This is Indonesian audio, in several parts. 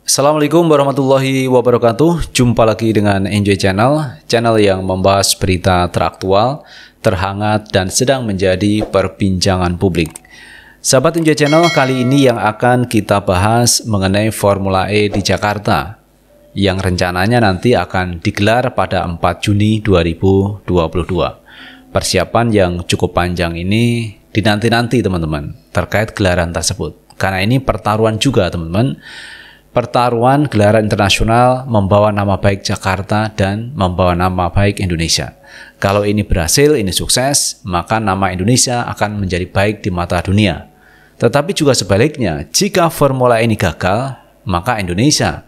Assalamualaikum warahmatullahi wabarakatuh. Jumpa lagi dengan Enjoy Channel, channel yang membahas berita teraktual, terhangat, dan sedang menjadi perbincangan publik. Sahabat Enjoy Channel, kali ini yang akan kita bahas mengenai Formula E di Jakarta, yang rencananya nanti akan digelar pada 4 Juni 2022. Persiapan yang cukup panjang ini dinanti-nanti teman-teman, terkait gelaran tersebut. Karena ini pertaruhan juga teman-teman. Pertaruhan gelaran internasional membawa nama baik Jakarta dan membawa nama baik Indonesia. Kalau ini berhasil, ini sukses, maka nama Indonesia akan menjadi baik di mata dunia. Tetapi juga sebaliknya, jika formula ini gagal, maka Indonesia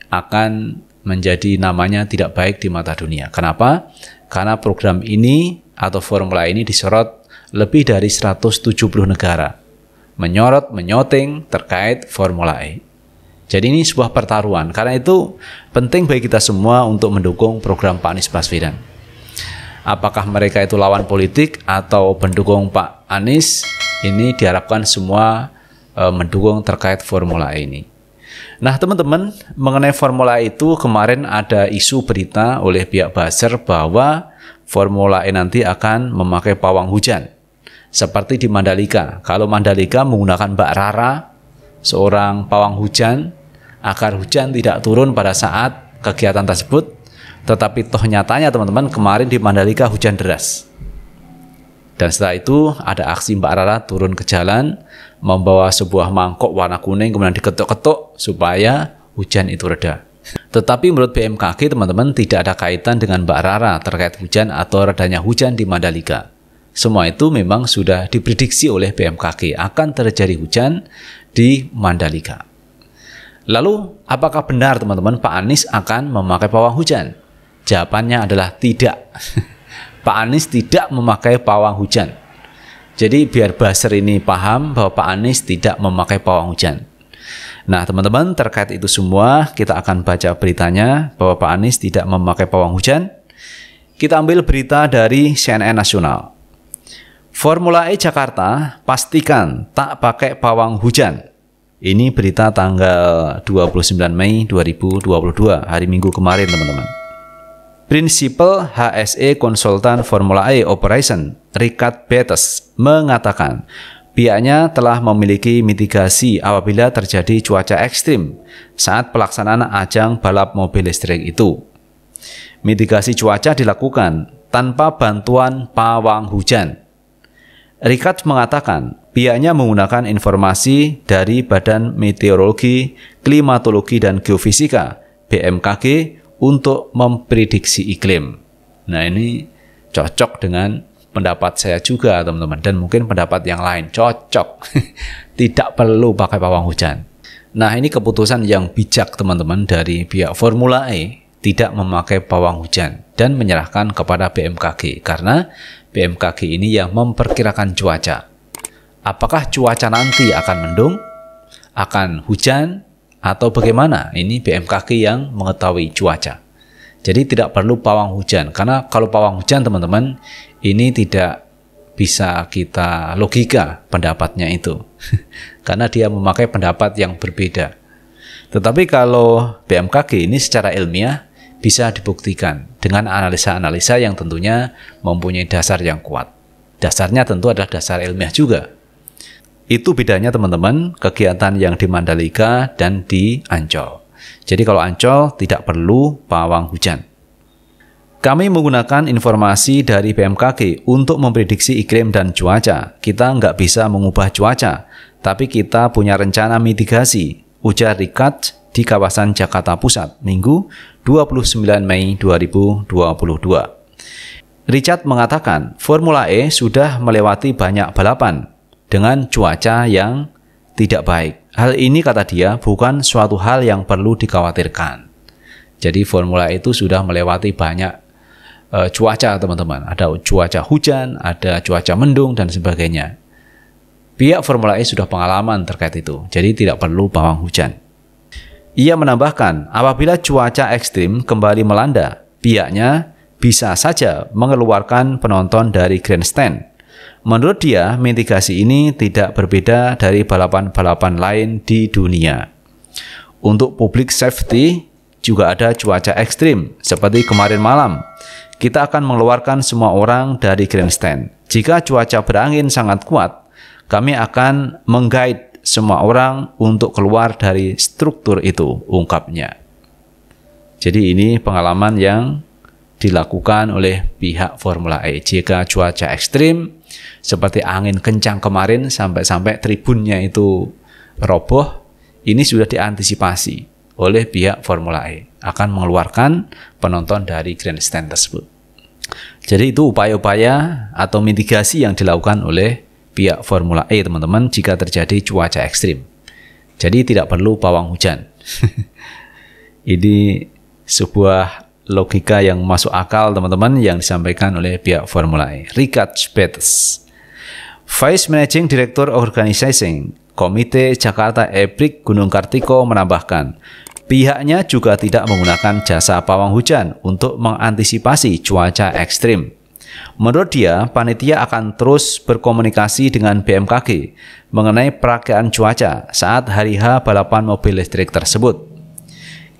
akan menjadi namanya tidak baik di mata dunia. Kenapa? Karena program ini atau formula ini disorot lebih dari 170 negara. Menyoting terkait Formula E. Jadi ini sebuah pertaruhan. Karena itu penting bagi kita semua untuk mendukung program Pak Anies Baswedan. Apakah mereka itu lawan politik atau pendukung Pak Anies, ini diharapkan semua mendukung terkait Formula E ini. Nah teman-teman, mengenai Formula E itu kemarin ada isu berita oleh pihak buzzer bahwa Formula E nanti akan memakai pawang hujan. Seperti di Mandalika. Kalau Mandalika menggunakan Mbak Rara, seorang pawang hujan, agar hujan tidak turun pada saat kegiatan tersebut. Tetapi toh nyatanya teman-teman, kemarin di Mandalika hujan deras. Dan setelah itu ada aksi Mbak Rara turun ke jalan, membawa sebuah mangkok warna kuning, kemudian diketuk-ketuk supaya hujan itu reda. Tetapi menurut BMKG teman-teman, tidak ada kaitan dengan Mbak Rara terkait hujan atau redanya hujan di Mandalika. Semua itu memang sudah diprediksi oleh BMKG akan terjadi hujan di Mandalika. Lalu, apakah benar teman-teman Pak Anies akan memakai pawang hujan? Jawabannya adalah tidak. Pak Anies tidak memakai pawang hujan. Jadi biar buzzer ini paham bahwa Pak Anies tidak memakai pawang hujan. Nah teman-teman, terkait itu semua kita akan baca beritanya bahwa Pak Anies tidak memakai pawang hujan. Kita ambil berita dari CNN Nasional. Formula E Jakarta pastikan tak pakai pawang hujan. Ini berita tanggal 29 Mei 2022, hari Minggu kemarin teman-teman. Prinsipal HSE Konsultan Formula E Operation, Richard Betes, mengatakan pihaknya telah memiliki mitigasi apabila terjadi cuaca ekstrim saat pelaksanaan ajang balap mobil listrik itu. Mitigasi cuaca dilakukan tanpa bantuan pawang hujan. Richard mengatakan pihaknya menggunakan informasi dari Badan Meteorologi, Klimatologi, dan Geofisika (BMKG) untuk memprediksi iklim. Nah ini cocok dengan pendapat saya juga teman-teman, dan mungkin pendapat yang lain cocok. Tidak perlu pakai pawang hujan. Nah ini keputusan yang bijak teman-teman dari pihak Formula E, tidak memakai pawang hujan dan menyerahkan kepada BMKG, karena BMKG ini yang memperkirakan cuaca. Apakah cuaca nanti akan mendung, akan hujan, atau bagaimana? Ini BMKG yang mengetahui cuaca. Jadi tidak perlu pawang hujan, karena kalau pawang hujan teman-teman, ini tidak bisa kita logika pendapatnya itu. Karena dia memakai pendapat yang berbeda. Tetapi kalau BMKG ini secara ilmiah bisa dibuktikan dengan analisa-analisa yang tentunya mempunyai dasar yang kuat. Dasarnya tentu adalah dasar ilmiah juga. Itu bedanya teman-teman, kegiatan yang di Mandalika dan di Ancol. Jadi kalau Ancol tidak perlu pawang hujan. Kami menggunakan informasi dari BMKG untuk memprediksi iklim dan cuaca. Kita nggak bisa mengubah cuaca, tapi kita punya rencana mitigasi, ujar Richard di kawasan Jakarta Pusat, Minggu 29 Mei 2022. Richard mengatakan Formula E sudah melewati banyak balapan dengan cuaca yang tidak baik. Hal ini kata dia bukan suatu hal yang perlu dikhawatirkan. Jadi Formula E itu sudah melewati banyak cuaca teman-teman. Ada cuaca hujan, ada cuaca mendung dan sebagainya. Pihak Formula E sudah pengalaman terkait itu. Jadi tidak perlu pawang hujan. Ia menambahkan, apabila cuaca ekstrim kembali melanda, pihaknya bisa saja mengeluarkan penonton dari grandstand. Menurut dia, mitigasi ini tidak berbeda dari balapan-balapan lain di dunia. untuk public safety juga ada cuaca ekstrim seperti kemarin malam. Kita akan mengeluarkan semua orang dari grandstand. Jika cuaca berangin sangat kuat, kami akan mengguide semua orang untuk keluar dari struktur itu, ungkapnya. Jadi ini pengalaman yang dilakukan oleh pihak Formula E. Jika cuaca ekstrim seperti angin kencang kemarin sampai tribunnya itu roboh, ini sudah diantisipasi oleh pihak Formula E akan mengeluarkan penonton dari grandstand tersebut. Jadi itu upaya-upaya atau mitigasi yang dilakukan oleh pihak Formula E, teman-teman, jika terjadi cuaca ekstrim. Jadi tidak perlu pawang hujan. Ini sebuah logika yang masuk akal, teman-teman, yang disampaikan oleh pihak Formula E. Richard Spetes, Vice Managing Director Organizing Komite Jakarta EPRIC Gunung Kartiko, menambahkan, pihaknya juga tidak menggunakan jasa pawang hujan untuk mengantisipasi cuaca ekstrim. Menurut dia, panitia akan terus berkomunikasi dengan BMKG mengenai perakiraan cuaca saat hari H balapan mobil listrik tersebut.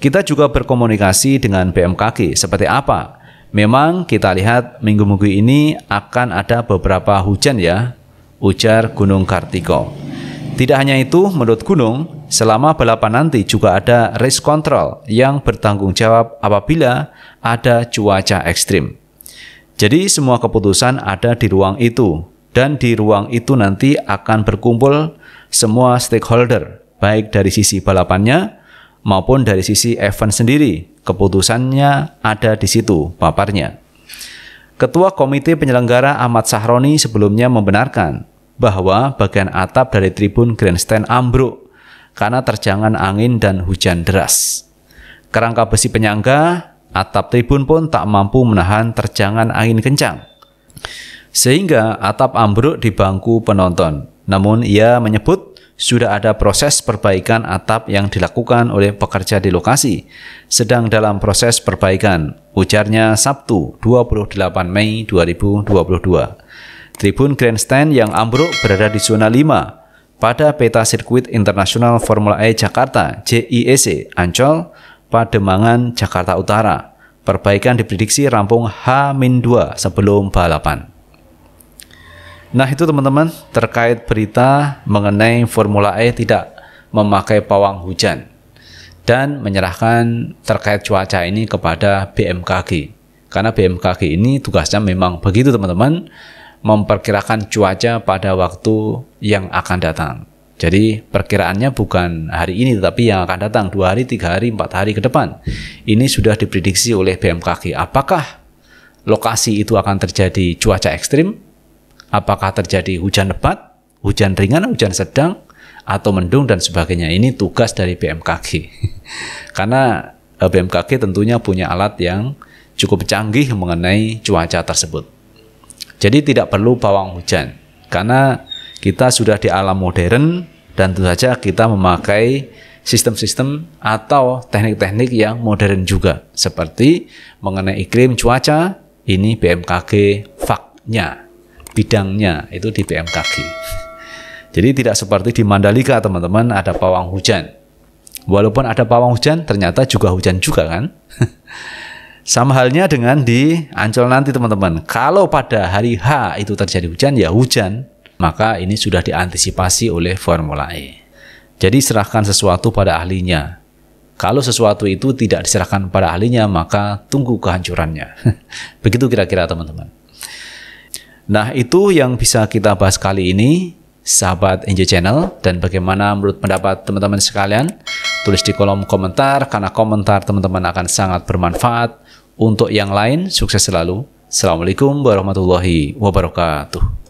Kita juga berkomunikasi dengan BMKG seperti apa. Memang kita lihat minggu-minggu ini akan ada beberapa hujan ya, ujar Gunung Kartiko. Tidak hanya itu, menurut Gunung, selama balapan nanti juga ada race control yang bertanggung jawab apabila ada cuaca ekstrim. Jadi semua keputusan ada di ruang itu, dan di ruang itu nanti akan berkumpul semua stakeholder, baik dari sisi balapannya maupun dari sisi event sendiri. Keputusannya ada di situ, paparnya. Ketua Komite Penyelenggara Ahmad Sahroni sebelumnya membenarkan bahwa bagian atap dari tribun grandstand ambruk karena terjangan angin dan hujan deras. Kerangka besi penyangga atap tribun pun tak mampu menahan terjangan angin kencang, sehingga atap ambruk di bangku penonton. Namun ia menyebut sudah ada proses perbaikan atap yang dilakukan oleh pekerja di lokasi, sedang dalam proses perbaikan, ujarnya Sabtu 28 Mei 2022. Tribun grandstand yang ambruk berada di zona 5 pada peta sirkuit internasional Formula E Jakarta JIEC Ancol, Pademangan, Jakarta Utara. Perbaikan diprediksi rampung H-2 sebelum balapan. Nah itu teman-teman terkait berita mengenai Formula E tidak memakai pawang hujan dan menyerahkan terkait cuaca ini kepada BMKG. Karena BMKG ini tugasnya memang begitu teman-teman, memperkirakan cuaca pada waktu yang akan datang. Jadi perkiraannya bukan hari ini tetapi yang akan datang 2 hari, 3 hari, 4 hari ke depan. Ini sudah diprediksi oleh BMKG. Apakah lokasi itu akan terjadi cuaca ekstrim? Apakah terjadi hujan lebat, hujan ringan, hujan sedang, atau mendung dan sebagainya? Ini tugas dari BMKG. Karena BMKG tentunya punya alat yang cukup canggih mengenai cuaca tersebut. Jadi tidak perlu pawang hujan, karena kita sudah di alam modern dan tentu saja kita memakai sistem-sistem atau teknik-teknik yang modern juga. Seperti mengenai iklim cuaca, ini BMKG faknya, bidangnya itu di BMKG. Jadi tidak seperti di Mandalika teman-teman ada pawang hujan. Walaupun ada pawang hujan, ternyata juga hujan juga kan. Sama halnya dengan di Ancol nanti teman-teman. Kalau pada hari H itu terjadi hujan, ya hujan. Maka ini sudah diantisipasi oleh Formula E. Jadi serahkan sesuatu pada ahlinya. Kalau sesuatu itu tidak diserahkan pada ahlinya, maka tunggu kehancurannya. Begitu kira-kira teman-teman. Nah itu yang bisa kita bahas kali ini, sahabat Enjoy Channel. Dan bagaimana menurut pendapat teman-teman sekalian? Tulis di kolom komentar, karena komentar teman-teman akan sangat bermanfaat untuk yang lain. Sukses selalu. Assalamualaikum warahmatullahi wabarakatuh.